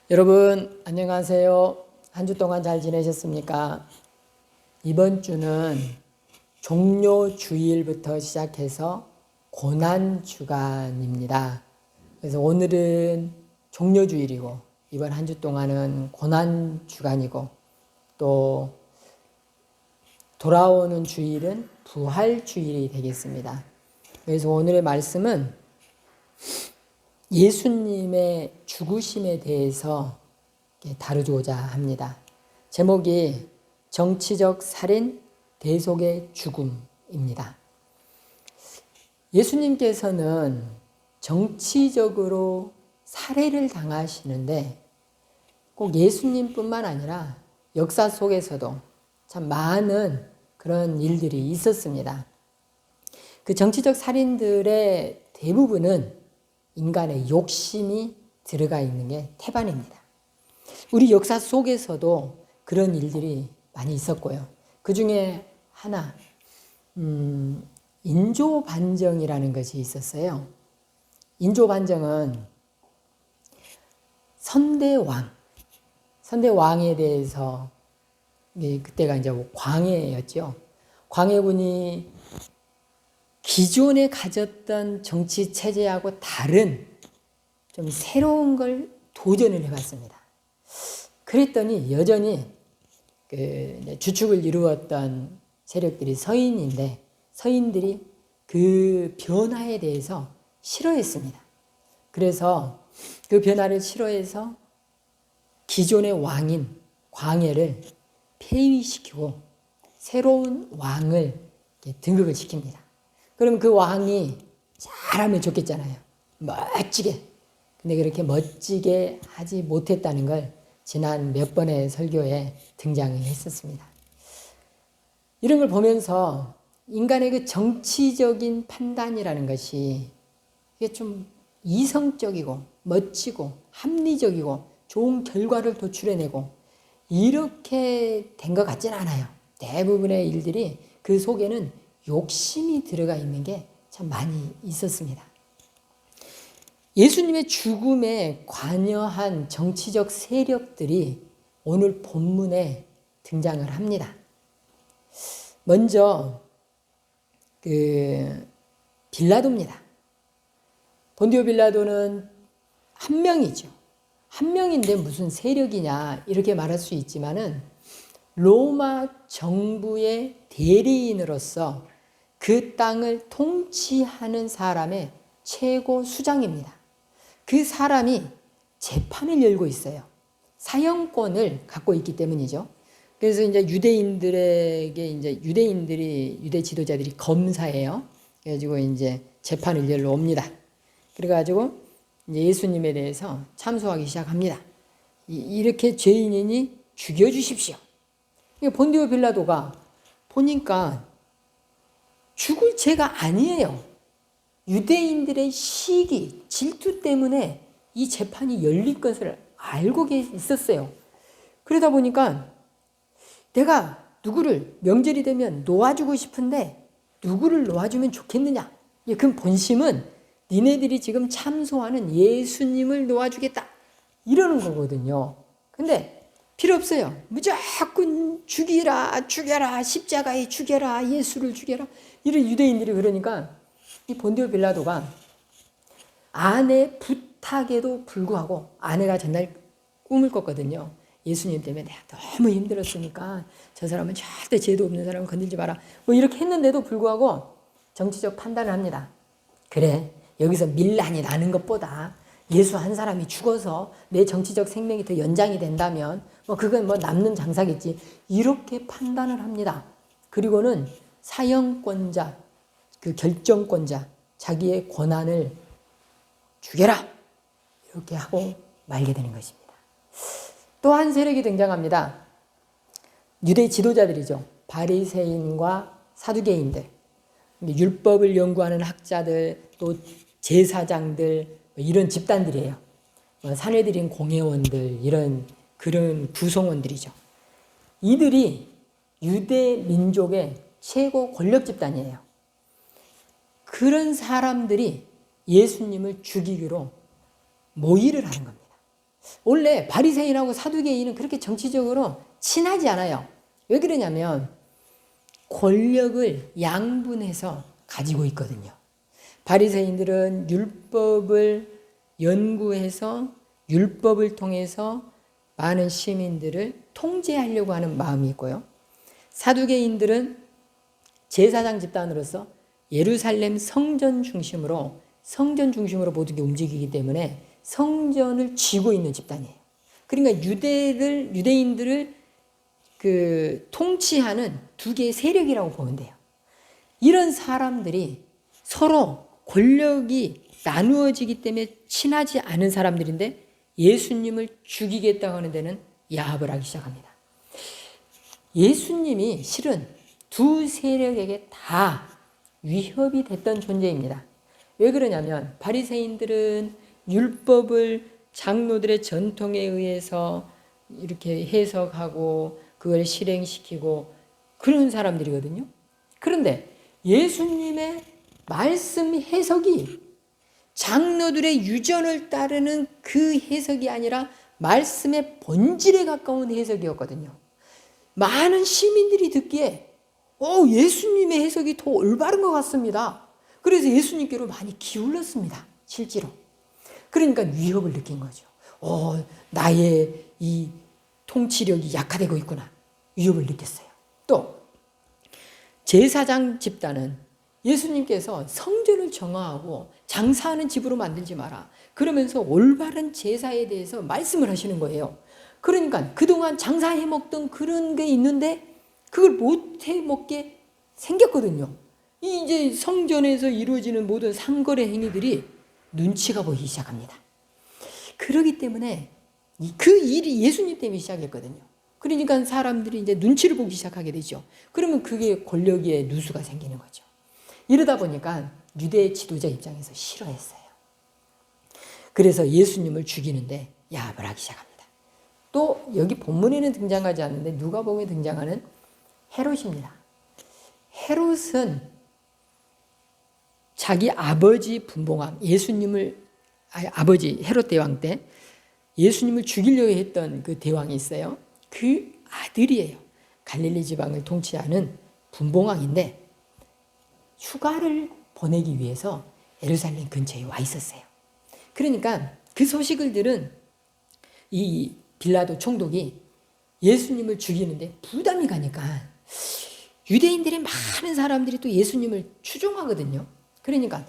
여러분 안녕하세요. 한 주 동안 잘 지내셨습니까? 이번 주는 종료주일부터 시작해서 고난주간입니다. 그래서 오늘은 종료주일이고 이번 한 주 동안은 고난주간이고 또 돌아오는 주일은 부활주일이 되겠습니다. 그래서 오늘의 말씀은 예수님의 죽으심에 대해서 다루고자 합니다. 제목이 정치적 살인 대속의 죽음입니다. 예수님께서는 정치적으로 살해를 당하시는데 꼭 예수님뿐만 아니라 역사 속에서도 참 많은 그런 일들이 있었습니다. 그 정치적 살인들의 대부분은 인간의 욕심이 들어가 있는 게 태반입니다. 우리 역사 속에서도 그런 일들이 많이 있었고요. 그 중에 하나, 인조반정이라는 것이 있었어요. 인조반정은 선대왕에 대해서, 그때가 이제 광해였죠. 광해군이 기존에 가졌던 정치 체제하고 다른 좀 새로운 걸 도전을 해봤습니다. 그랬더니 여전히 주축을 이루었던 세력들이 서인인데 서인들이 그 변화에 대해서 싫어했습니다. 그래서 그 변화를 싫어해서 기존의 왕인 광해를 폐위시키고 새로운 왕을 등극을 시킵니다. 그럼 그 왕이 잘하면 좋겠잖아요. 멋지게. 근데 그렇게 멋지게 하지 못했다는 걸 지난 몇 번의 설교에 등장을 했었습니다. 이런 걸 보면서 인간의 그 정치적인 판단이라는 것이 이게 좀 이성적이고 멋지고 합리적이고 좋은 결과를 도출해내고 이렇게 된 것 같지는 않아요. 대부분의 일들이 그 속에는 욕심이 들어가 있는 게 참 많이 있었습니다. 예수님의 죽음에 관여한 정치적 세력들이 오늘 본문에 등장을 합니다. 먼저 빌라도입니다. 본디오 빌라도는 한 명이죠. 한 명인데 무슨 세력이냐 이렇게 말할 수 있지만은 로마 정부의 대리인으로서 그 땅을 통치하는 사람의 최고 수장입니다. 그 사람이 재판을 열고 있어요. 사형권을 갖고 있기 때문이죠. 그래서 이제 유대 지도자들이 검사예요. 그래가지고 이제 재판을 열러 옵니다. 그래가지고 이제 예수님에 대해서 참소하기 시작합니다. 이렇게 죄인이니 죽여주십시오. 본디오 빌라도가 보니까 죽을 죄가 아니에요. 유대인들의 시기, 질투 때문에 이 재판이 열릴 것을 알고 있었어요. 그러다 보니까 내가 누구를 명절이 되면 놓아주고 싶은데 누구를 놓아주면 좋겠느냐. 그 본심은 니네들이 지금 참소하는 예수님을 놓아주겠다. 이러는 거거든요. 근데 필요 없어요. 무조건 죽이라, 십자가에 죽여라, 예수를 죽여라. 이런 유대인들이 그러니까 이 본디오 빌라도가 아내 부탁에도 불구하고 아내가 전날 꿈을 꿨거든요. 예수님 때문에 내가 너무 힘들었으니까 저 사람은 절대 죄도 없는 사람은 건들지 마라. 뭐 이렇게 했는데도 불구하고 정치적 판단을 합니다. 그래, 여기서 밀란이 나는 것보다 예수 한 사람이 죽어서 내 정치적 생명이 더 연장이 된다면 그건 남는 장사겠지. 이렇게 판단을 합니다. 그리고는 사형권자, 그 결정권자, 자기의 권한을 죽여라! 이렇게 하고 말게 되는 것입니다. 또 한 세력이 등장합니다. 유대 지도자들이죠. 바리새인과 사두개인들, 율법을 연구하는 학자들, 또 제사장들, 이런 집단들이에요. 산헤드린 공회원들, 그런 구성원들이죠. 이들이 유대 민족의 최고 권력 집단이에요. 그런 사람들이 예수님을 죽이기로 모의를 하는 겁니다. 원래 바리새인하고 사두개인은 그렇게 정치적으로 친하지 않아요. 왜 그러냐면 권력을 양분해서 가지고 있거든요. 바리새인들은 율법을 연구해서 율법을 통해서 많은 시민들을 통제하려고 하는 마음이 있고요. 사두개인들은 제사장 집단으로서 예루살렘 성전 중심으로 모든 게 움직이기 때문에 성전을 쥐고 있는 집단이에요. 그러니까 유대인들을 통치하는 두 개의 세력이라고 보면 돼요. 이런 사람들이 서로 권력이 나누어지기 때문에 친하지 않은 사람들인데 예수님을 죽이겠다고 하는 데는 야합을 하기 시작합니다. 예수님이 실은 두 세력에게 다 위협이 됐던 존재입니다. 왜 그러냐면 바리새인들은 율법을 장로들의 전통에 의해서 이렇게 해석하고 그걸 실행시키고 그런 사람들이거든요. 그런데 예수님의 말씀 해석이 장로들의 유전을 따르는 그 해석이 아니라 말씀의 본질에 가까운 해석이었거든요. 많은 시민들이 듣기에 예수님의 해석이 더 올바른 것 같습니다. 그래서 예수님께로 많이 기울었습니다. 실제로. 그러니까 위협을 느낀 거죠. 나의 이 통치력이 약화되고 있구나. 위협을 느꼈어요. 또 제사장 집단은 예수님께서 성전을 정화하고 장사하는 집으로 만들지 마라. 그러면서 올바른 제사에 대해서 말씀을 하시는 거예요. 그러니까 그동안 장사해 먹던 그런 게 있는데 그걸 못 해 먹게 생겼거든요. 이제 성전에서 이루어지는 모든 상거래 행위들이 눈치가 보이기 시작합니다. 그렇기 때문에 그 일이 예수님 때문에 시작했거든요. 그러니까 사람들이 이제 눈치를 보기 시작하게 되죠. 그러면 그게 권력의 누수가 생기는 거죠. 이러다 보니까 유대 지도자 입장에서 싫어했어요. 그래서 예수님을 죽이는데 야합을 하기 시작합니다. 또 여기 본문에는 등장하지 않는데 누가복음에 등장하는 헤롯입니다. 헤롯은 자기 아버지 분봉왕 아버지 헤롯 대왕 때 예수님을 죽이려고 했던 그 대왕이 있어요. 그 아들이에요. 갈릴리 지방을 통치하는 분봉왕인데 휴가를 보내기 위해서 예루살렘 근처에 와 있었어요. 그러니까 그 소식을 들은 이 빌라도 총독이 예수님을 죽이는데 부담이 가니까 유대인들의 많은 사람들이 또 예수님을 추종하거든요. 그러니까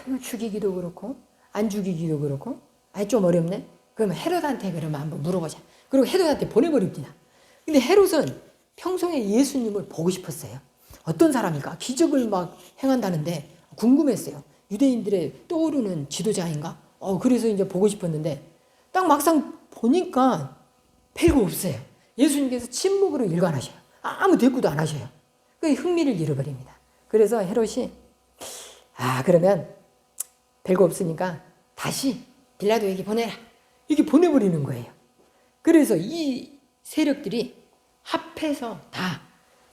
이거 죽이기도 그렇고 안 죽이기도 그렇고 좀 어렵네. 그러면 헤롯한테 그러면 한번 물어보자. 그리고 헤롯한테 보내버립니다. 근데 헤롯은 평소에 예수님을 보고 싶었어요. 어떤 사람일까? 기적을 막 행한다는데 궁금했어요. 유대인들의 떠오르는 지도자인가? 그래서 이제 보고 싶었는데 딱 막상 보니까 별거 없어요. 예수님께서 침묵으로 일관하셔요. 아무 대꾸도 안 하셔요. 그 흥미를 잃어버립니다. 그래서 헤롯이 그러면 별거 없으니까 다시 빌라도에게 보내라. 이렇게 보내버리는 거예요. 그래서 이 세력들이 합해서 다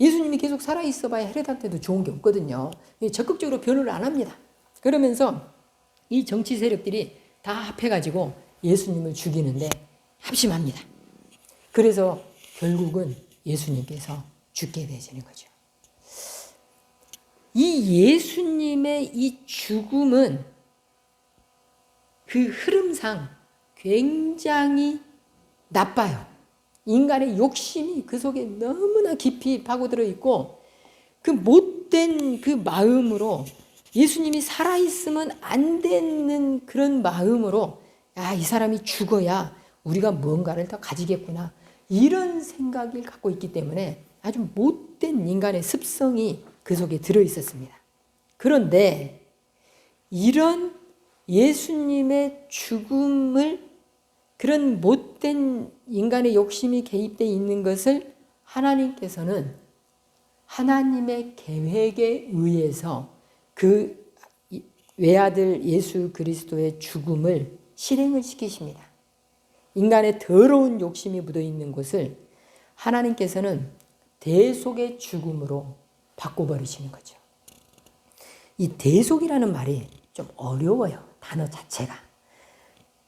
예수님이 계속 살아있어 봐야 헤롯한테도 좋은 게 없거든요. 적극적으로 변호를 안 합니다. 그러면서 이 정치 세력들이 다 합해가지고 예수님을 죽이는데 합심합니다. 그래서 결국은 예수님께서 죽게 되시는 거죠. 이 예수님의 이 죽음은 그 흐름상 굉장히 나빠요. 인간의 욕심이 그 속에 너무나 깊이 파고들어 있고 그 못된 그 마음으로 예수님이 살아있으면 안 되는 그런 마음으로 이 사람이 죽어야 우리가 무언가를 더 가지겠구나 이런 생각을 갖고 있기 때문에 아주 못된 인간의 습성이 그 속에 들어있었습니다. 그런데 이런 예수님의 죽음을 그런 못된 인간의 욕심이 개입되어 있는 것을 하나님께서는 하나님의 계획에 의해서 그 외아들 예수 그리스도의 죽음을 실행을 시키십니다. 인간의 더러운 욕심이 묻어있는 곳을 하나님께서는 대속의 죽음으로 바꿔버리시는 거죠. 이 대속이라는 말이 좀 어려워요. 단어 자체가.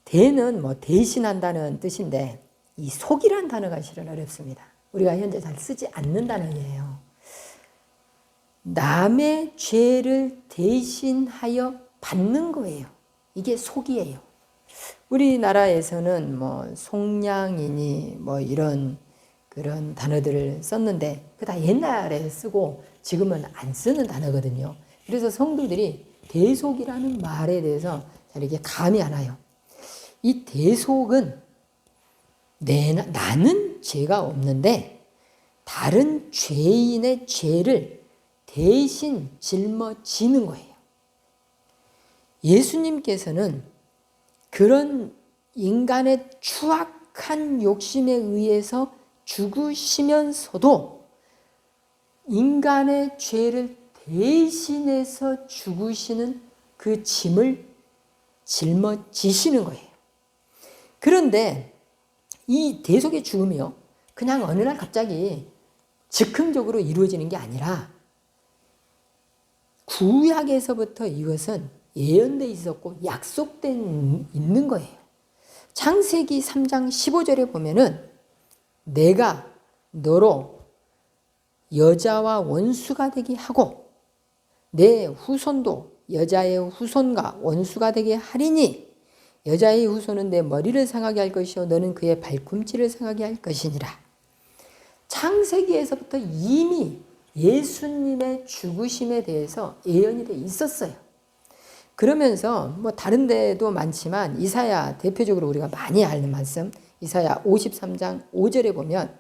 대는 뭐 대신한다는 뜻인데 이 속이란 단어가 실은 어렵습니다. 우리가 현재 잘 쓰지 않는 단어예요. 남의 죄를 대신하여 받는 거예요. 이게 속이에요. 우리나라에서는 뭐 속량이니 뭐 이런 그런 단어들을 썼는데 그 다 옛날에 쓰고 지금은 안 쓰는 단어거든요. 그래서 성도들이 대속이라는 말에 대해서 잘 이게 감이 안 와요. 이 대속은 나는 죄가 없는데 다른 죄인의 죄를 대신 짊어지는 거예요. 예수님께서는 그런 인간의 추악한 욕심에 의해서 죽으시면서도 인간의 죄를 대신해서 죽으시는 그 짐을 짊어지시는 거예요. 그런데 이 대속의 죽음이요, 그냥 어느 날 갑자기 즉흥적으로 이루어지는 게 아니라 구약에서부터 이것은 예언되어 있었고 약속되어 있는 거예요. 창세기 3장 15절에 보면은 내가 너로 여자와 원수가 되게 하고 내 후손도 여자의 후손과 원수가 되게 하리니 여자의 후손은 내 머리를 상하게 할 것이요 너는 그의 발꿈치를 상하게 할 것이니라. 창세기에서부터 이미 예수님의 죽으심에 대해서 예언이 돼 있었어요. 그러면서 뭐 다른 데도 많지만 이사야, 대표적으로 우리가 많이 아는 말씀, 이사야 53장 5절에 보면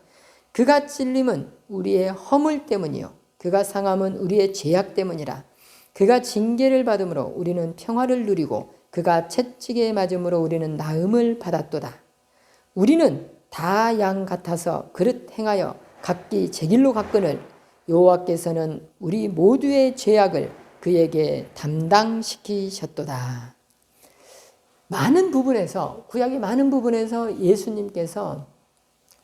그가 찔림은 우리의 허물 때문이요 그가 상함은 우리의 죄악 때문이라. 그가 징계를 받음으로 우리는 평화를 누리고 그가 채찍에 맞음으로 우리는 나음을 받았도다. 우리는 다 양 같아서 그릇 행하여 각기 제 길로 갔거늘 여호와께서는 우리 모두의 죄악을 그에게 담당시키셨도다. 많은 부분에서, 구약의 많은 부분에서 예수님께서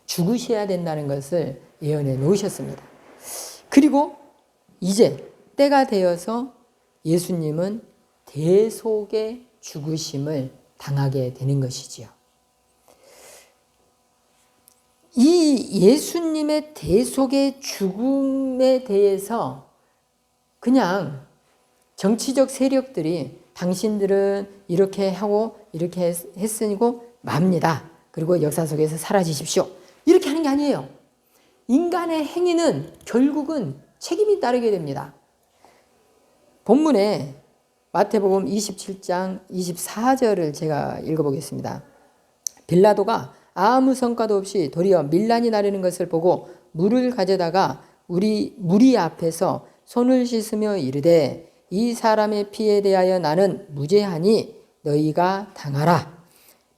죽으셔야 된다는 것을 예언해 놓으셨습니다. 그리고 이제 때가 되어서 예수님은 대속의 죽으심을 당하게 되는 것이지요. 이 예수님의 대속의 죽음에 대해서 그냥 정치적 세력들이 당신들은 이렇게 하고 이렇게 했으니고 맙니다. 그리고 역사 속에서 사라지십시오. 이렇게 하는 게 아니에요. 인간의 행위는 결국은 책임이 따르게 됩니다. 본문에 마태복음 27장 24절을 제가 읽어보겠습니다. 빌라도가 아무 성과도 없이 도리어 밀란이 나르는 것을 보고 물을 가져다가 무리 앞에서 손을 씻으며 이르되 이 사람의 피에 대하여 나는 무죄하니 너희가 당하라.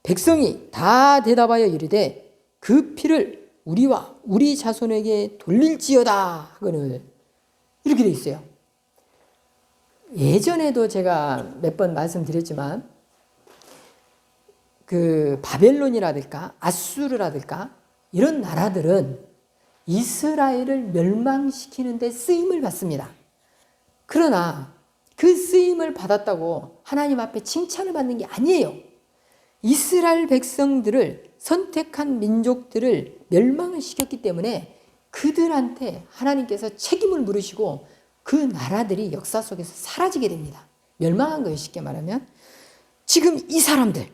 백성이 다 대답하여 이르되 그 피를 우리와 우리 자손에게 돌릴지어다 하거늘. 이렇게 돼 있어요. 예전에도 제가 몇 번 말씀드렸지만 그 바벨론이라든가 아수르라든가 이런 나라들은 이스라엘을 멸망시키는 데 쓰임을 받습니다. 그러나 그 쓰임을 받았다고 하나님 앞에 칭찬을 받는 게 아니에요. 이스라엘 백성들을, 선택한 민족들을 멸망을 시켰기 때문에 그들한테 하나님께서 책임을 물으시고 그 나라들이 역사 속에서 사라지게 됩니다. 멸망한 거예요, 쉽게 말하면. 지금 이 사람들,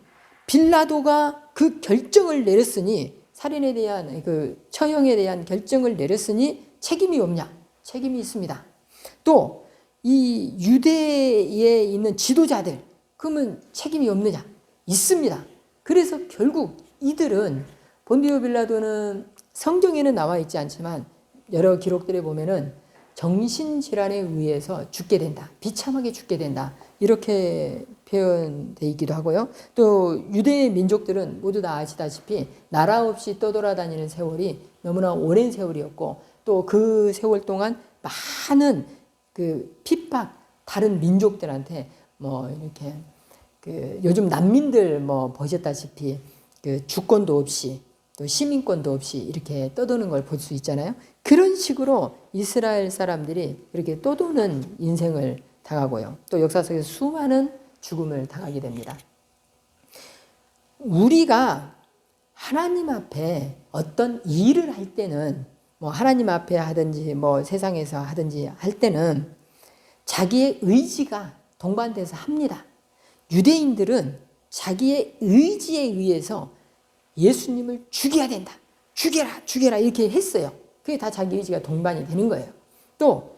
빌라도가 그 결정을 내렸으니, 살인에 대한 그 처형에 대한 결정을 내렸으니 책임이 없냐? 책임이 있습니다. 또 이 유대에 있는 지도자들, 그러면 책임이 없느냐? 있습니다. 그래서 결국 이들은, 본디오 빌라도는 성경에는 나와 있지 않지만 여러 기록들에 보면은 정신질환에 의해서 죽게 된다. 비참하게 죽게 된다. 이렇게 표현되어 있기도 하고요. 또 유대의 민족들은 모두 다 아시다시피 나라 없이 떠돌아다니는 세월이 너무나 오랜 세월이었고, 또 그 세월 동안 많은 그 핍박, 다른 민족들한테 뭐 이렇게 그 요즘 난민들 뭐 보셨다시피 그 주권도 없이 또 시민권도 없이 이렇게 떠도는 걸 볼 수 있잖아요. 그런 식으로 이스라엘 사람들이 이렇게 떠도는 인생을 당하고요. 또 역사 속에서 수많은 죽음을 당하게 됩니다. 우리가 하나님 앞에 어떤 일을 할 때는 뭐 하나님 앞에 하든지 뭐 세상에서 하든지 할 때는 자기의 의지가 동반돼서 합니다. 유대인들은 자기의 의지에 의해서 예수님을 죽여야 된다. 죽여라, 죽여라 이렇게 했어요. 그게 다 자기 의지가 동반이 되는 거예요. 또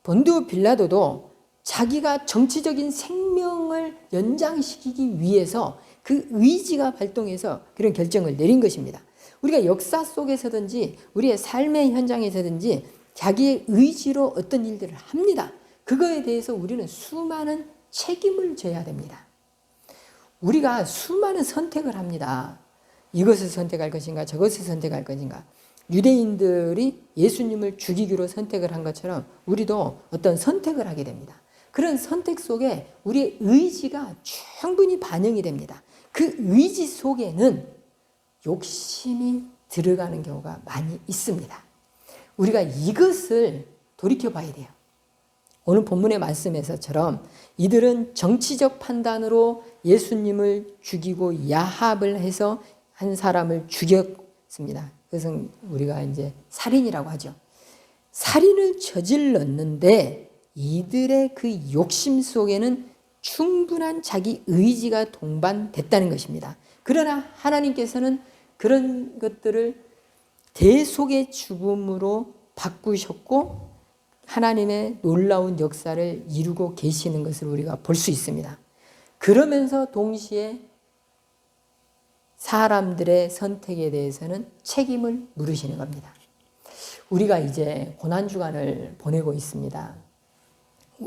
본디오 빌라도도 자기가 정치적인 생명을 연장시키기 위해서 그 의지가 발동해서 그런 결정을 내린 것입니다. 우리가 역사 속에서든지 우리의 삶의 현장에서든지 자기의 의지로 어떤 일들을 합니다. 그거에 대해서 우리는 수많은 책임을 져야 됩니다. 우리가 수많은 선택을 합니다. 이것을 선택할 것인가 저것을 선택할 것인가. 유대인들이 예수님을 죽이기로 선택을 한 것처럼 우리도 어떤 선택을 하게 됩니다. 그런 선택 속에 우리의 의지가 충분히 반영이 됩니다. 그 의지 속에는 욕심이 들어가는 경우가 많이 있습니다. 우리가 이것을 돌이켜봐야 돼요. 오늘 본문의 말씀에서처럼 이들은 정치적 판단으로 예수님을 죽이고 야합을 해서 한 사람을 죽였습니다. 그것은 우리가 이제 살인이라고 하죠. 살인을 저질렀는데 이들의 그 욕심 속에는 충분한 자기 의지가 동반됐다는 것입니다. 그러나 하나님께서는 그런 것들을 대속의 죽음으로 바꾸셨고 하나님의 놀라운 역사를 이루고 계시는 것을 우리가 볼 수 있습니다. 그러면서 동시에 사람들의 선택에 대해서는 책임을 물으시는 겁니다. 우리가 이제 고난주간을 보내고 있습니다.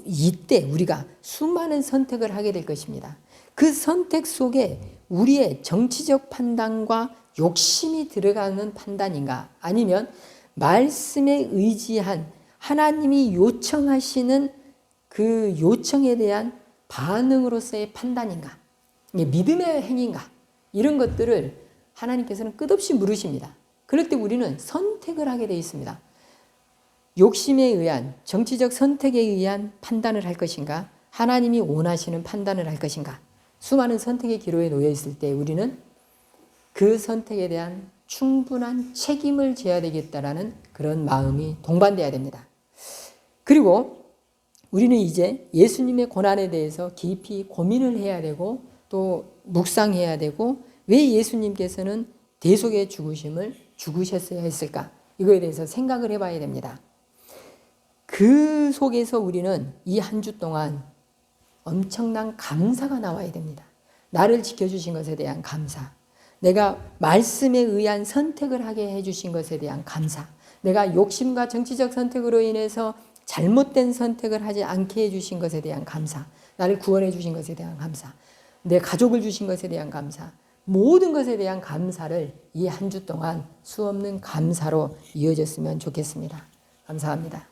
이때 우리가 수많은 선택을 하게 될 것입니다. 그 선택 속에 우리의 정치적 판단과 욕심이 들어가는 판단인가 아니면 말씀에 의지한 하나님이 요청하시는 그 요청에 대한 반응으로서의 판단인가 믿음의 행위인가 이런 것들을 하나님께서는 끝없이 물으십니다. 그럴 때 우리는 선택을 하게 되어 있습니다. 욕심에 의한 정치적 선택에 의한 판단을 할 것인가 하나님이 원하시는 판단을 할 것인가 수많은 선택의 기로에 놓여 있을 때 우리는 그 선택에 대한 충분한 책임을 져야 되겠다라는 그런 마음이 동반돼야 됩니다. 그리고 우리는 이제 예수님의 고난에 대해서 깊이 고민을 해야 되고 또 묵상해야 되고 왜 예수님께서는 대속의 죽으심을 죽으셨어야 했을까 이거에 대해서 생각을 해봐야 됩니다. 그 속에서 우리는 이 한 주 동안 엄청난 감사가 나와야 됩니다. 나를 지켜주신 것에 대한 감사, 내가 말씀에 의한 선택을 하게 해주신 것에 대한 감사, 내가 욕심과 정치적 선택으로 인해서 잘못된 선택을 하지 않게 해주신 것에 대한 감사, 나를 구원해 주신 것에 대한 감사, 내 가족을 주신 것에 대한 감사, 모든 것에 대한 감사를 이 한 주 동안 수없는 감사로 이어졌으면 좋겠습니다. 감사합니다.